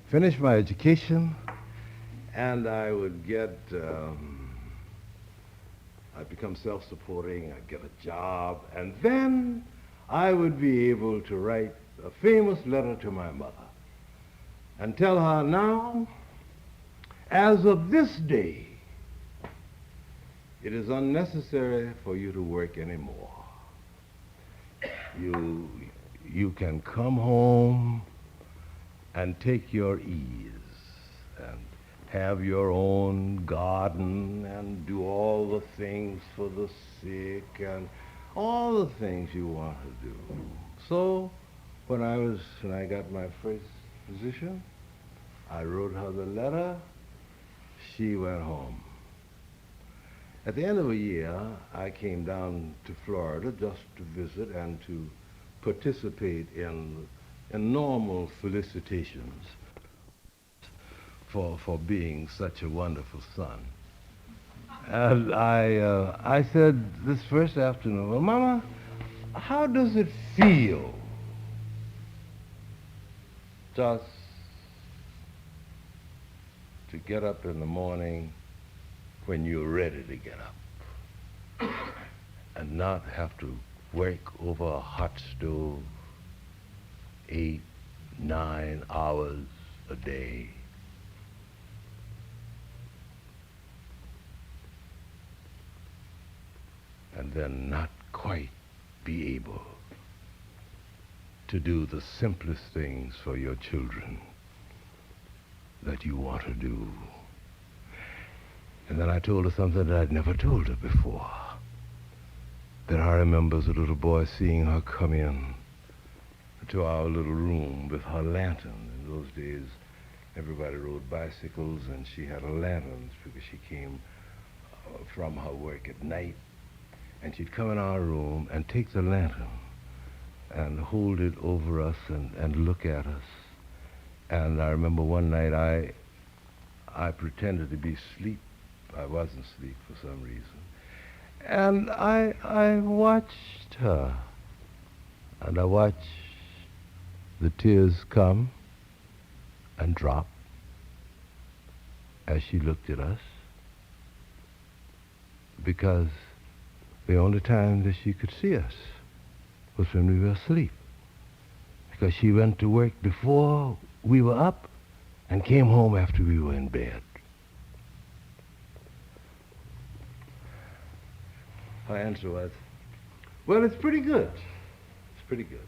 finish my education, and I would I'd become self-supporting, I'd get a job, and then I would be able to write a famous letter to my mother and tell her, now, as of this day, it is unnecessary for you to work anymore. You can come home and take your ease and have your own garden and do all the things for the sick and all the things you want to do. So when I got my first position, I wrote her the letter. She went home. At the end of a year, I came down to Florida just to visit and to participate in normal felicitations for being such a wonderful son. And I said this first afternoon, well, Mama, how does it feel just to get up in the morning when you're ready to get up and not have to work over a hot stove 8, 9 hours a day? And then not quite be able to do the simplest things for your children that you want to do. And then I told her something that I'd never told her before. That I remember as a little boy seeing her come in to our little room with her lantern. In those days, everybody rode bicycles, and she had a lantern because she came from her work at night. And she'd come in our room and take the lantern and hold it over us and look at us. And I remember one night I pretended to be asleep. I wasn't asleep for some reason. And I watched her. And I watched the tears come and drop as she looked at us, because the only time that she could see us was when we were asleep, because she went to work before we were up and came home after we were in bed. Her answer was, well, it's pretty good. It's pretty good.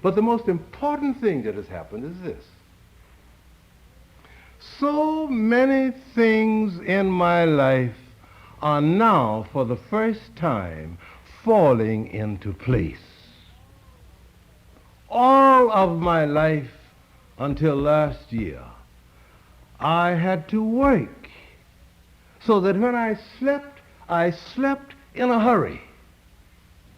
But the most important thing that has happened is this. So many things in my life are now, for the first time, falling into place. All of my life until last year, I had to work so that when I slept in a hurry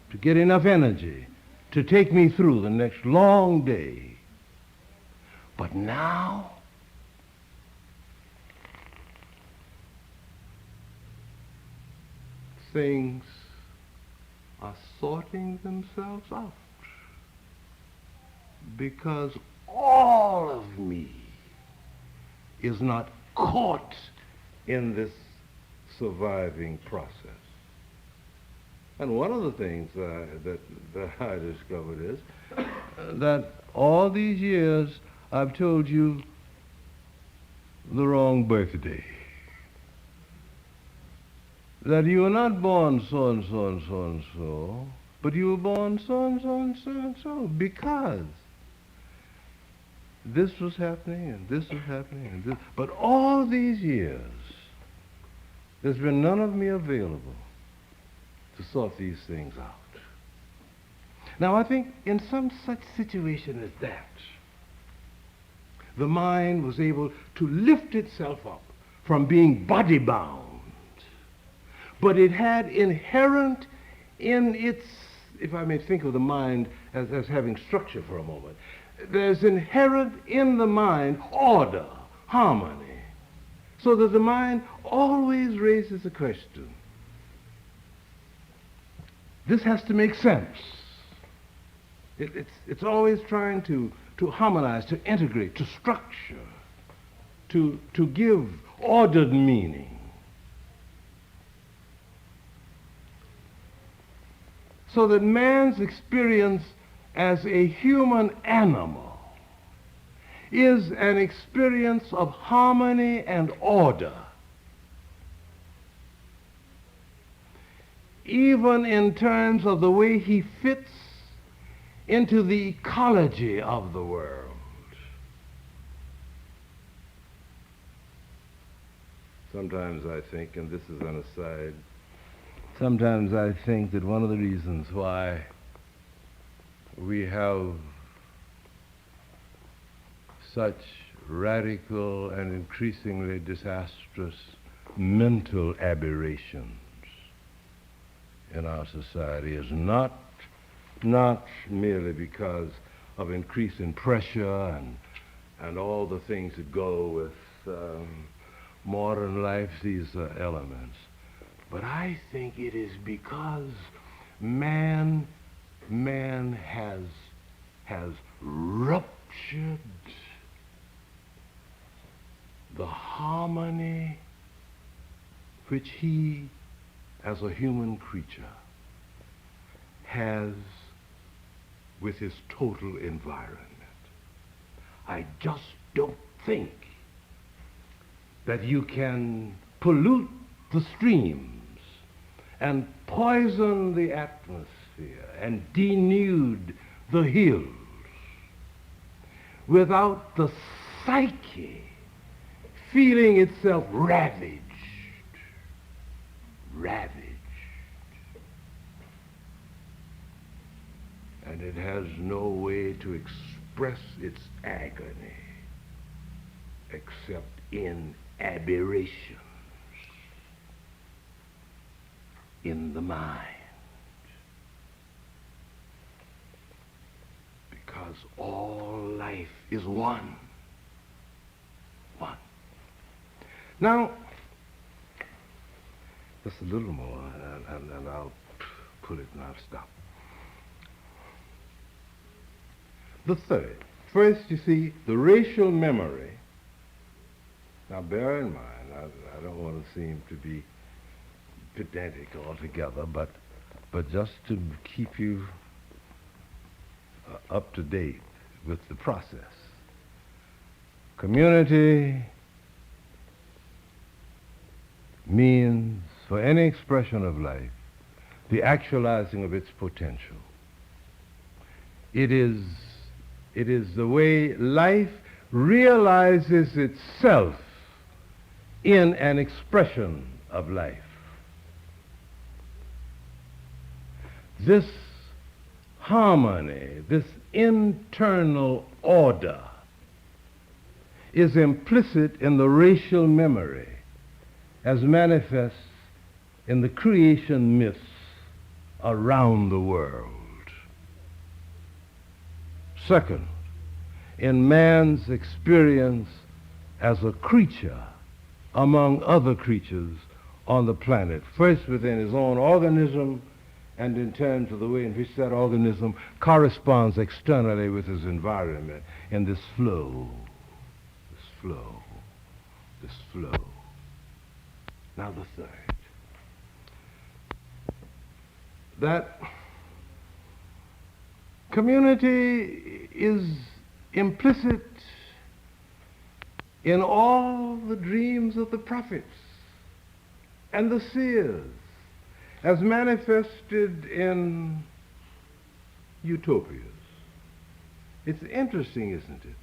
to get enough energy to take me through the next long day. But now, things are sorting themselves out, because all of me is not caught in this surviving process. And one of the things that I discovered is that all these years I've told you the wrong birthday. That you were not born so and so and so and so, but you were born so and so and so and so, because this was happening and this was happening and this. But all these years, there's been none of me available to sort these things out. Now, I think in some such situation as that, the mind was able to lift itself up from being body-bound. But it had inherent in its, if I may think of the mind as having structure for a moment, there's inherent in the mind order, harmony, so that the mind always raises a question. This has to make sense. It's always trying to harmonize, to integrate, to structure, to give ordered meaning. So that man's experience as a human animal is an experience of harmony and order, even in terms of the way he fits into the ecology of the world. Sometimes I think, and this is an aside, sometimes I think that one of the reasons why we have such radical and increasingly disastrous mental aberrations in our society is not merely because of increasing pressure and all the things that go with modern life, these elements. But I think it is because man has ruptured the harmony which he, as a human creature, has with his total environment. I just don't think that you can pollute the streams and poison the atmosphere and denude the hills without the psyche feeling itself ravaged. And it has no way to express its agony except in aberrations in the mind. Because all life is one. One. Now, just a little more, and I'll put it and I'll stop. The third. First, you see, the racial memory. Now, bear in mind, I don't want to seem to be pedantic altogether, but just to keep you up to date with the process. Community means, for any expression of life, the actualizing of its potential. It is the way life realizes itself in an expression of life. This harmony, this internal order, is implicit in the racial memory as manifests in the creation myths around the world. Second, in man's experience as a creature among other creatures on the planet, first within his own organism, and in terms of the way in which that organism corresponds externally with his environment in this flow. Now the third. That community is implicit in all the dreams of the prophets and the seers, as manifested in utopias. It's interesting, isn't it,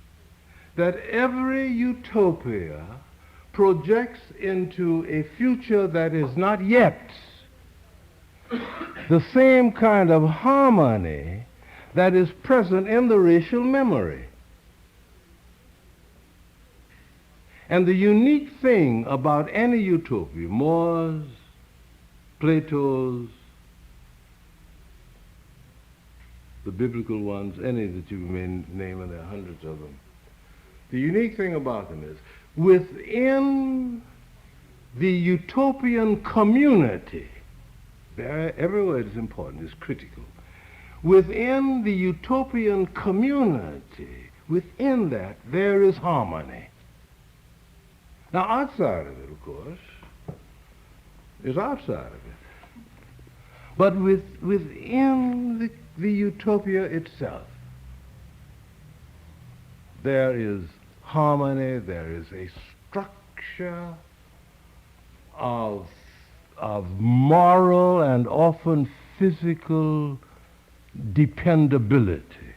that every utopia projects into a future that is not yet the same kind of harmony that is present in the racial memory. And the unique thing about any utopia, More's, Plato's, the biblical ones, any that you may name, and there are hundreds of them, the unique thing about them is within the utopian community, every word is important, is critical. within the utopian community, within that, there is harmony. Now, outside of it, of course, is outside of it. But within the utopia itself, there is harmony, there is a structure of moral and often physical dependability.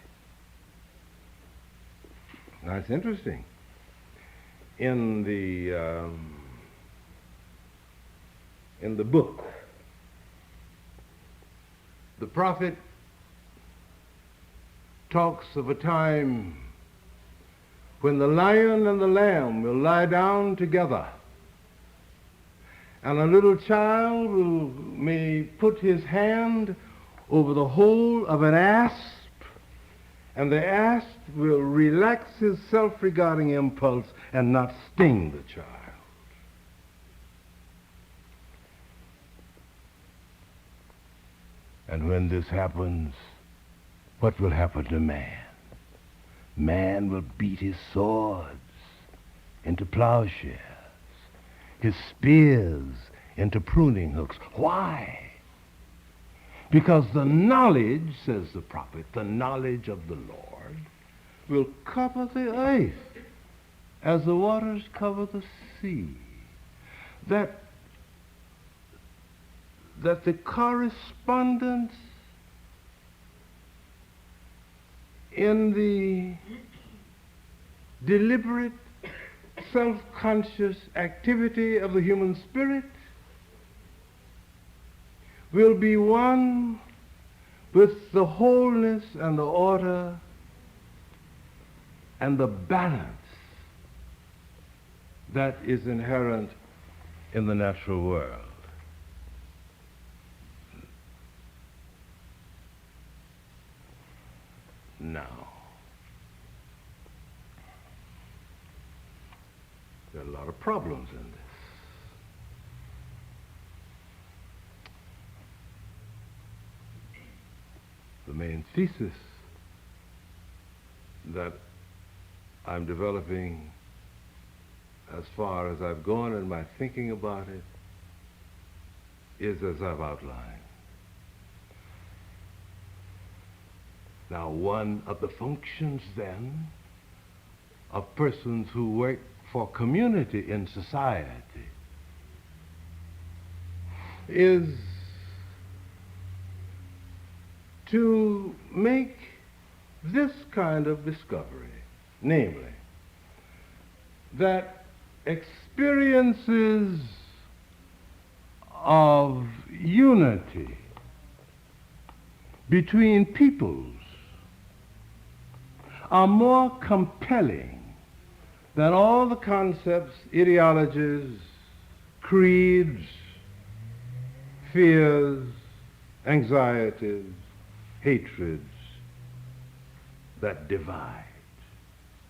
Now, it's interesting. In the book, the prophet talks of a time when the lion and the lamb will lie down together, and a little child may put his hand over the hole of an asp, and the asp will relax his self-regarding impulse and not sting the child. And when this happens, what will happen to man? Man will beat his swords into plowshares, his spears into pruning hooks. Why? Because the knowledge, says the prophet, the knowledge of the Lord will cover the earth as the waters cover the sea. That the correspondence in the deliberate, self-conscious activity of the human spirit will be one with the wholeness and the order and the balance that is inherent in the natural world. Now, there are a lot of problems in this. The main thesis that I'm developing, as far as I've gone in my thinking about it, is as I've outlined. Now, one of the functions, then, of persons who work for community in society is to make this kind of discovery, namely, that experiences of unity between peoples are more compelling than all the concepts, ideologies, creeds, fears, anxieties, hatreds that divide.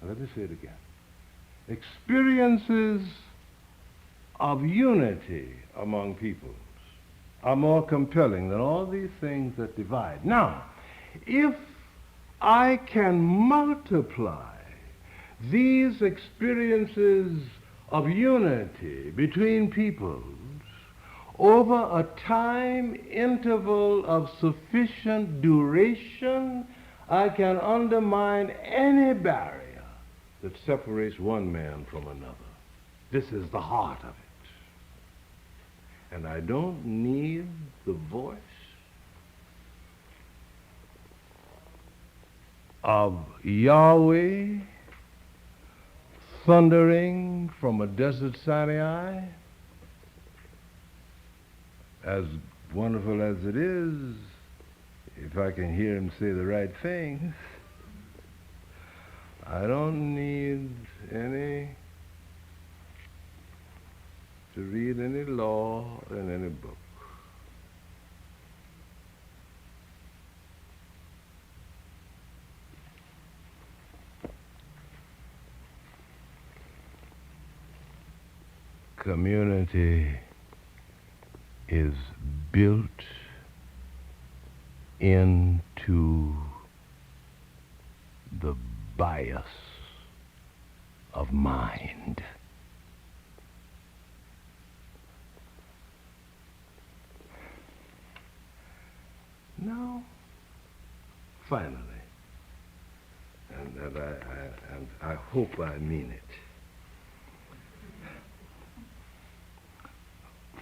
Now, let me say it again. Experiences of unity among peoples are more compelling than all these things that divide. Now, if I can multiply these experiences of unity between peoples over a time interval of sufficient duration, I can undermine any barrier that separates one man from another. This is the heart of it. And I don't need the voice of Yahweh thundering from a desert Sinai. As wonderful as it is, if I can hear him say the right things, I don't need to read any law in any book. Community is built into to the bias of mind. Now, finally, and I hope I mean it,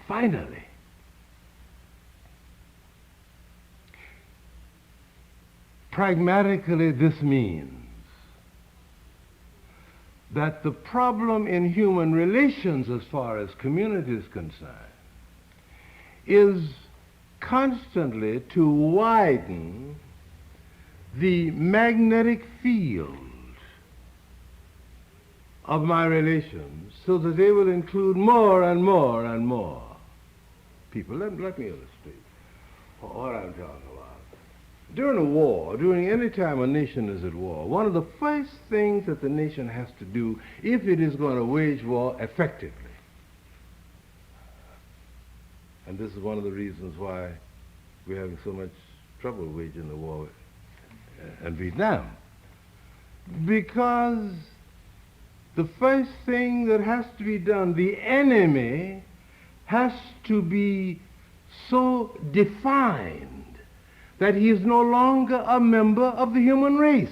finally, pragmatically, this means that the problem in human relations as far as community is concerned is constantly to widen the magnetic field of my relations so that they will include more and more and more people. Let me illustrate what I'm talking about. During a war, during any time a nation is at war, one of the first things that the nation has to do if it is going to wage war effectively, and this is one of the reasons why we're having so much trouble waging the war in Vietnam, because the first thing that has to be done, the enemy has to be so defined that he is no longer a member of the human race.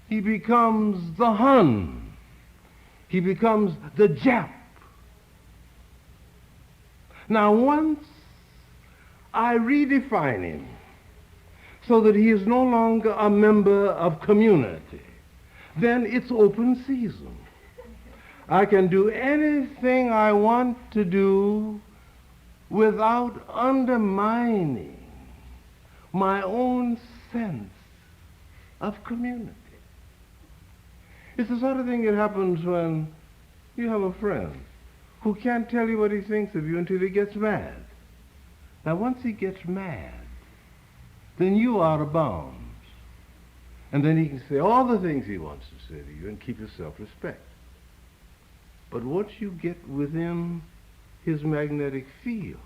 He becomes the Hun. He becomes the Jap. Now, once I redefine him so that he is no longer a member of community, then it's open season. I can do anything I want to do without undermining my own sense of community. It's the sort of thing that happens when you have a friend who can't tell you what he thinks of you until he gets mad. Now, once he gets mad, then you are out of bounds. And then he can say all the things he wants to say to you and keep his self-respect. But once you get within his magnetic field,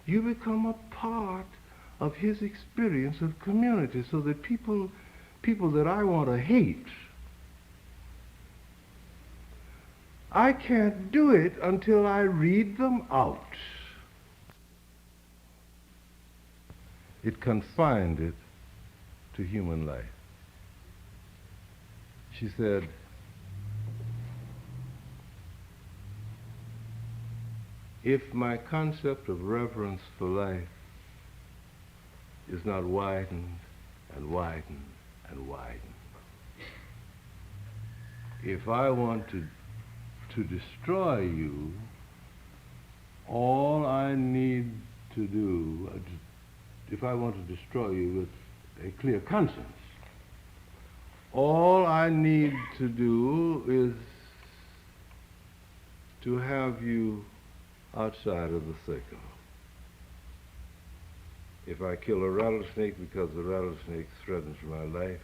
you become a part of his experience of community, so that people that I want to hate, I can't do it until I read them out. It confined it to human life. She said, if my concept of reverence for life is not widened and widened and widened, if I want to destroy you, all I need to do, if I want to destroy you with a clear conscience, all I need to do is to have you outside of the circle. If I kill a rattlesnake because the rattlesnake threatens my life,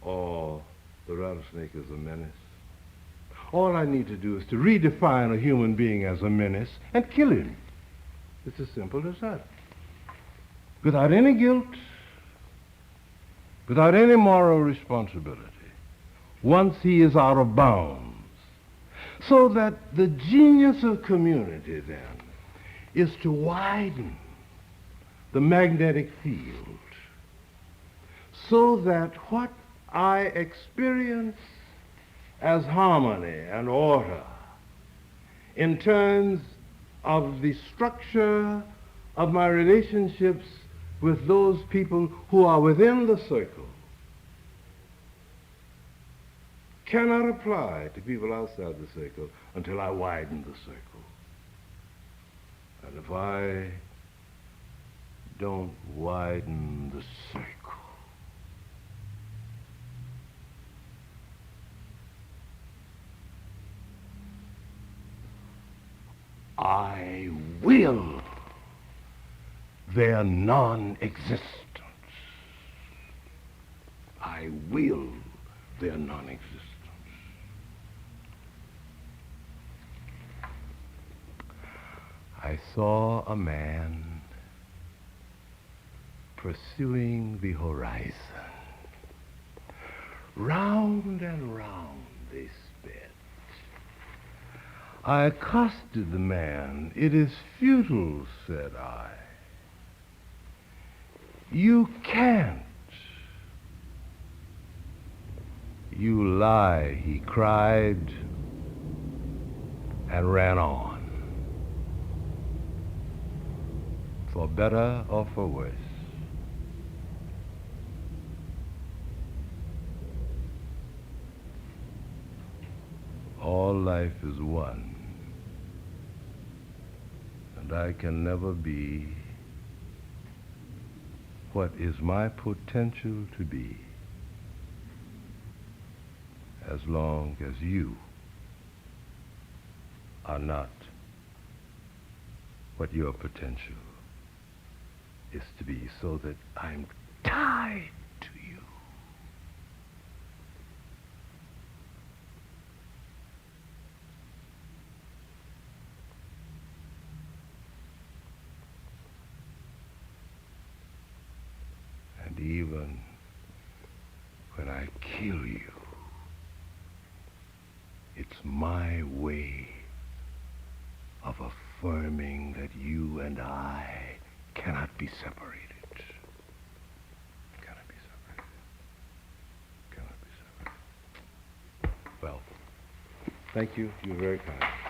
or the rattlesnake is a menace, all I need to do is to redefine a human being as a menace and kill him. It's as simple as that. Without any guilt, without any moral responsibility, once he is out of bounds. So that the genius of community then is to widen the magnetic field so that what I experience as harmony and order in terms of the structure of my relationships with those people who are within the circle cannot apply to people outside the circle until I widen the circle. And if I don't widen the circle, I will their non-existence. I will their non-existence. I saw a man pursuing the horizon. Round and round they sped. I accosted the man. "It is futile," said I. "You can't." "You lie," he cried, and ran on. For better or for worse. All life is one, and I can never be what is my potential to be as long as you are not what your potential is to be, so that I'm tied to you. And even when I kill you, it's my way of affirming that you and I cannot be separated. Cannot be separated. Cannot be separated. Well, thank you. You're very kind.